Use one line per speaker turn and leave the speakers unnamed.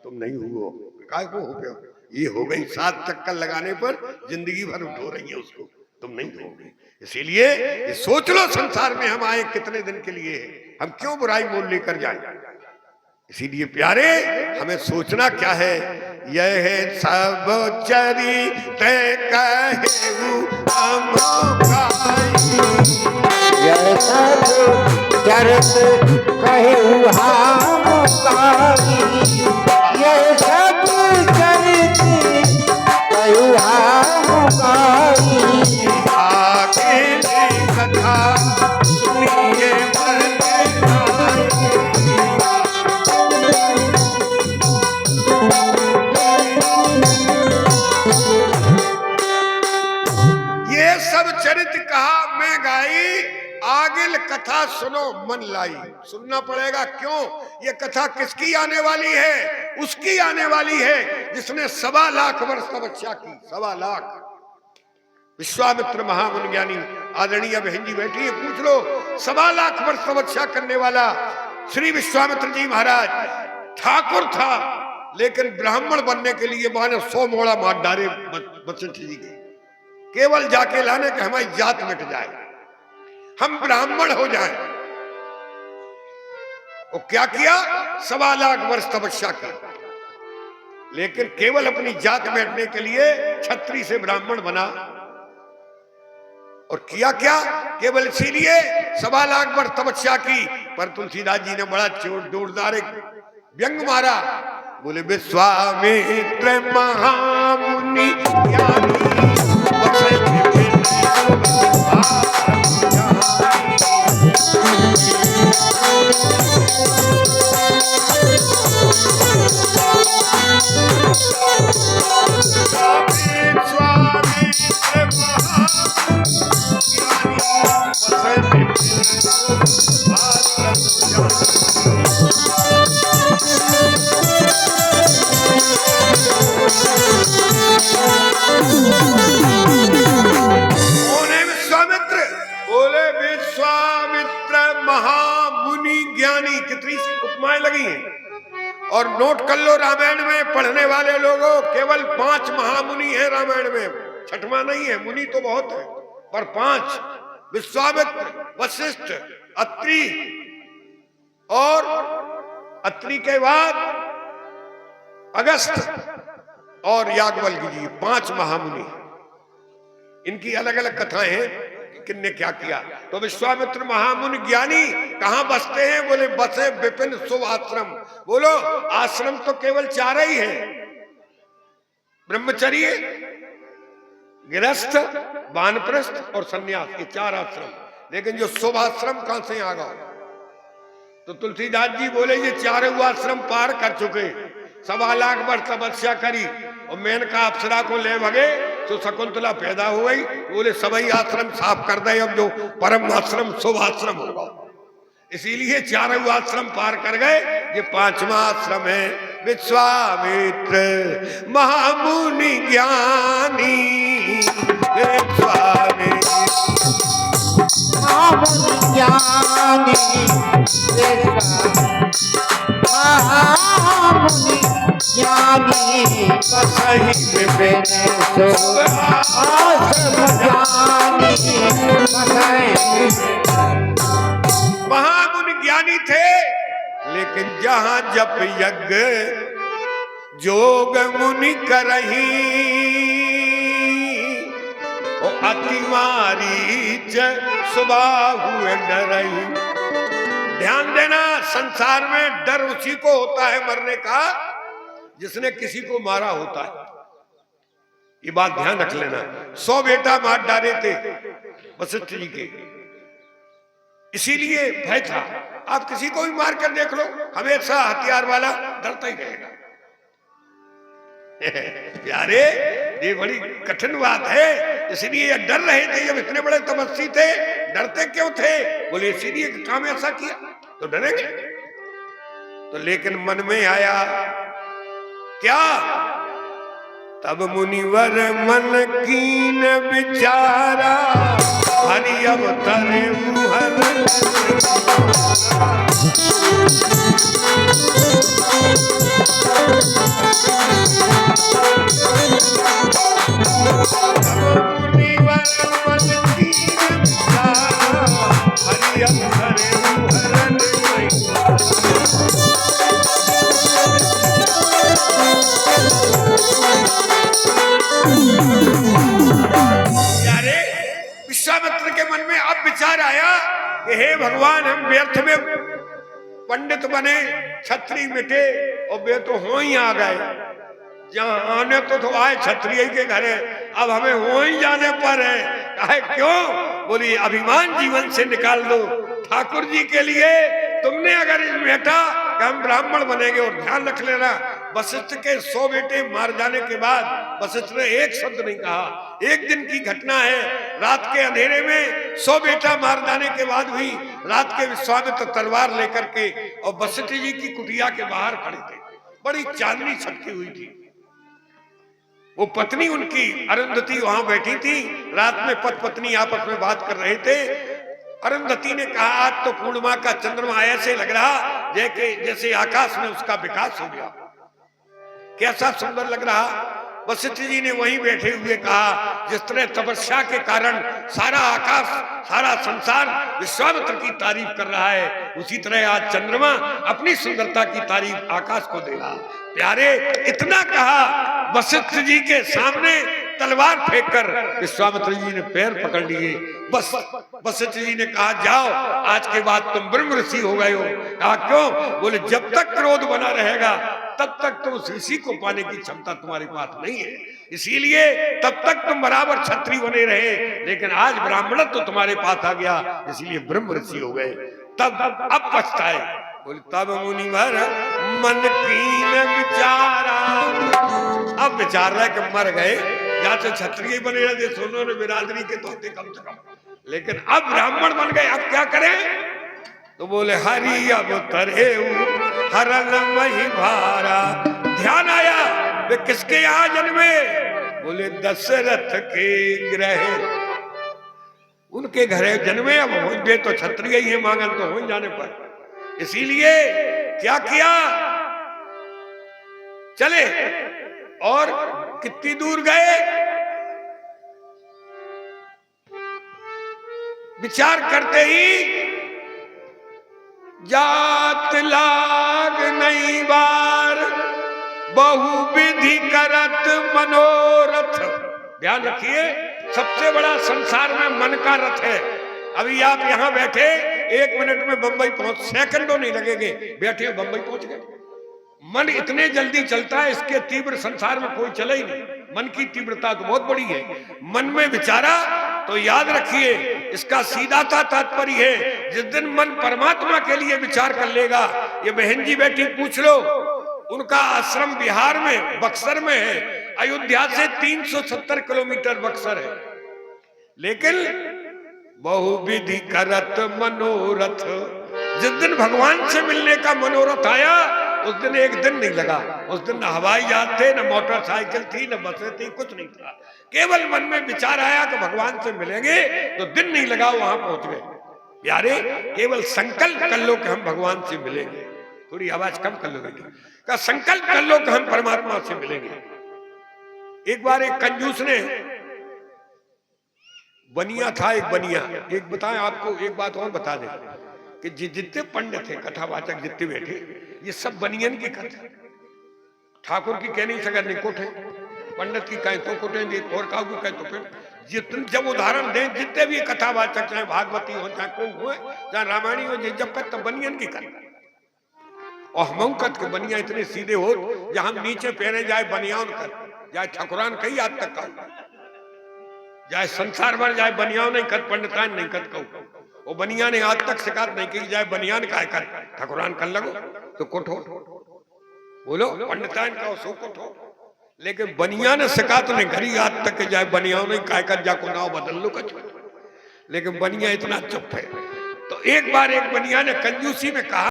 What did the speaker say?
तुम नहीं हुओ। काय को हो गया? ये हो गई 7 चक्कर लगाने पर जिंदगी भर उठो रही है उसको, तुम नहीं होगे। इसीलिए ये सोच लो संसार में हम आए कितने दिन के लिए, हम क्यों बुराई मोल लेकर जाए। इसीलिए प्यारे हमें सोचना क्या है, यह सब चरित कहूं हम गाई,
यह सब चरित कहूं हम गाई, यह सब चरित कहूं हम गाई।
आगे की कथा सुनिए चरित कहा मैं गाई, आगिल कथा सुनो मन लाई। सुनना पड़ेगा, क्यों? ये कथा किसकी आने वाली है? उसकी आने वाली है जिसने 1.25 लाख वर्ष तपस्या की। 1.25 लाख। विश्वामित्र महामुनि ज्ञानी, आदरणीय बहन जी बैठी है, पूछ लो। 1.25 लाख वर्ष तपस्या करने वाला श्री विश्वामित्र जी महाराज ठाकुर था, लेकिन ब्राह्मण बनने के लिए माने 100 मोड़ा मार डाले वशिष्ठ जी के, केवल जाके लाने के हमारी जात मिट जाए, हम ब्राह्मण हो जाए। वो क्या किया? 1.25 लाख वर्ष तपस्या की, लेकिन केवल अपनी जात मिटने के लिए क्षत्रिय से ब्राह्मण बना। और किया क्या? केवल इसीलिए 1.25 लाख वर्ष तपस्या की। पर तुलसीदास जी ने बड़ा जोरदार व्यंग मारा, बोले विश्वामित्र महामुनि ज्ञानी महामुनि ज्ञानी। कितनी उपमाएं लगी हैं। और नोट कर लो, रामायण में पढ़ने वाले लोगों, केवल 5 महामुनि हैं रामायण में, छठवां नहीं है। मुनि तो बहुत है पर 5, विश्वामित्र, वशिष्ठ, अत्रि, और अत्रि के बाद अगस्त और याज्ञवल्क्य जी, 5 महामुनि। इनकी अलग अलग कथाएं हैं किन्ने क्या किया। तो विश्वामित्र महामुनि ज्ञानी कहां बसते हैं? बोले बसे विपिन शुभ आश्रम। बोलो, आश्रम तो केवल 4 ही है, ब्रह्मचर्य, गृहस्थ, वानप्रस्थ और सन्यास, ये 4 आश्रम। लेकिन जो शुभ आश्रम कहां से आ गया? तो तुलसीदास जी बोले ये 4 आश्रम पार कर चुके, 1.25 लाख वर्ष तपस्या करी और मेनका अप्सरा को ले भगे तो शकुंतला पैदा हो गई। बोले सभी आश्रम साफ कर दे, अब जो परम आश्रम शुभ आश्रम होगा। इसीलिए 4 आश्रम पार कर गए। ये 5वां आश्रम है विश्वामित्र महामुनि ज्ञानी। विश्वामित्र
महामुनि ज्ञानी, महामुनि ज्ञानी,
सही विपिन शुभ
आश्रम ज्ञानी।
महामुनि ज्ञानी थे, लेकिन जहां जप यज्ञ जोग मुनि करही, अति मारीच सुबाहु डरही। ध्यान देना, संसार में डर उसी को होता है मरने का जिसने किसी को मारा होता है। ये बात ध्यान रख लेना। 100 बेटा मार डाले थे वशिष्ठ जी के, इसीलिए भय था। आप किसी को भी मार कर देख लो, हमेशा हथियार वाला डरता ही रहेगा। प्यारे, ये बड़ी कठिन बात है। इसलिए डर रहे थे, जब इतने बड़े तपस्वी थे, डरते क्यों थे? बोले इसीलिए काम ऐसा किया तो डरेंगे। तो लेकिन मन में आया क्या? तब मुनिवर मन कीन विचारा, हरि अवतर मुहर। कि हे भगवान, हम व्यर्थ में पंडित बने, छत्री मिटे और वे तो हो ही आ गए। जहाँ आने तो आए क्षत्रिय के घर है, अब हमें हो ही जाने पर है। कहे क्यों? बोली अभिमान जीवन से निकाल दो। ठाकुर जी के लिए तुमने अगर बेटा कि हम ब्राह्मण बनेंगे, और ध्यान रख लेना, वशिष्ठ के 100 बेटे मार जाने के बाद वशिष्ठ ने एक शब्द नहीं कहा। एक दिन की घटना है, रात के अंधेरे में 100 बेटा मार जाने के बाद भी रात के विश्वामित्र तलवार लेकर के और वशिष्ठ जी की कुटिया के बाहर खड़े थे। बड़ी चांदनी छटकी हुई थी। वो पत्नी उनकी अरुंधति वहां बैठी थी। रात में पति पत्नी आपस में बात कर रहे थे। अरुंधति ने कहा, आज तो पूर्णिमा का चंद्रमा ऐसे लग रहा जैसे आकाश में उसका विकास हो गया, कैसा सुंदर लग रहा। वशिष्ठ जी ने वहीं बैठे हुए कहा, जिस तरह तपस्या के कारण सारा आकाश, सारा संसार विश्वामित्र की तारीफ कर रहा है, उसी तरह आज चंद्रमा अपनी सुंदरता की तारीफ आकाश को देगा। प्यारे, इतना कहा, वशिष्ठ जी के सामने तलवार फेंककर विश्वामित्र जी ने पैर पकड़ लिए। बस वशिष्ठ जी ने कहा, जाओ, आज के बाद तुम ब्रह्म ऋषि हो गए हो। कहा क्यों? बोले जब तक क्रोध बना रहेगा तब तक तो उस ऋषि को पाने की क्षमता तुम्हारे पास नहीं है, इसीलिए तब तक तुम बराबर क्षत्रिय बने रहे, लेकिन आज ब्राह्मणत्व तो तुम्हारे पास आ गया, इसलिए ब्रह्म ऋषि हो गए। तब अब पछताए। बोले तब मुनिवर मन कीन विचारा। अब विचार रहा है कि मर गए, या तो क्षत्रिय बने रहे, सोनों ने बिरादरी के तोते कम से कम, लेकिन अब ब्राह्मण बन गए, अब क्या करें? तो बोले हरि अब तरे हरल मही भारा। ध्यान आया, वे किसके यहाँ जन्मे? बोले दशरथ के ग्रह, उनके घरे जन्मे। अब होंगे तो क्षत्रिय ही है, मांगन तो हो जाने पर। इसीलिए क्या किया? चले और कितनी दूर गए? विचार करते ही जात लाग नई बार, बहु विधि करत मनोरथ। ध्यान रखिए, सबसे बड़ा संसार में मन का रथ है। अभी आप यहां बैठे, 1 मिनट में बंबई पहुंच, सेकंडों नहीं लगेंगे, बैठे बंबई पहुंच गए। मन इतने जल्दी चलता है, इसके तीव्र संसार में कोई चले ही नहीं। मन की तीव्रता तो बहुत बड़ी है। मन में विचारा तो याद रखिए, इसका सीधा सा तात्पर्य है, जिस दिन मन परमात्मा के लिए विचार कर लेगा। ये बहन जी बैठी, पूछ लो, उनका आश्रम बिहार में बक्सर में है। अयोध्या से 370 किलोमीटर बक्सर है, लेकिन बहुविधि करत मनोरथ। जिस दिन भगवान से मिलने का मनोरथ आया, उस दिन एक दिन नहीं लगा। उस दिन न हवाई जहाज थे, न मोटरसाइकिल थी, न बसें थी, कुछ नहीं था। केवल मन में विचार आया कि भगवान से मिलेंगे, तो दिन नहीं लगा, वहां पहुंच गए। प्यारे, केवल संकल्प कर लो कि हम भगवान से मिलेंगे। थोड़ी आवाज कम कर लो बेटा। का संकल्प कर लो कि हम परमात्मा से मिलेंगे। एक बार एक कंजूस ने, बनिया था एक बनिया, एक बताएं आपको एक बात और बता दें कि जितने पंडित थे, कथावाचक जितने बैठे, ये सब बनियन की कथा। ठाकुर की कह नहीं सका नहीं कोठे, पंडित की कहे तो कोठे, और काऊ की कहे तो फिर जितने, जब उदाहरण दें जितने भी कथावाचक, चाहे भागवती हो, चाहे कोई हो, चाहे रामायणी हो, जब तक तो बनियन की कथा। और हम कत के बनिया इतने सीधे हो, जहां हम नीचे पहने जाए बनियान कर, जाए ठकुरान कही आज तक का, जाए संसार भर जाए बनियान नहीं कर, पंडितान नहीं कर कहू। वो बनिया ने आज तक शिकायत नहीं की, जाए बनियान का कर, ठकुरान कर लगो तो कोठो, बोलो पंडितान का सो कोठो। लेकिन बनिया ने शिकायत नहीं करी आज तक, जाए बनियान नहीं काय कर, जाको नाव बदल लो कछ। लेकिन बनिया इतना चुप है। तो एक बार एक बनिया ने कंजूसी में कहा,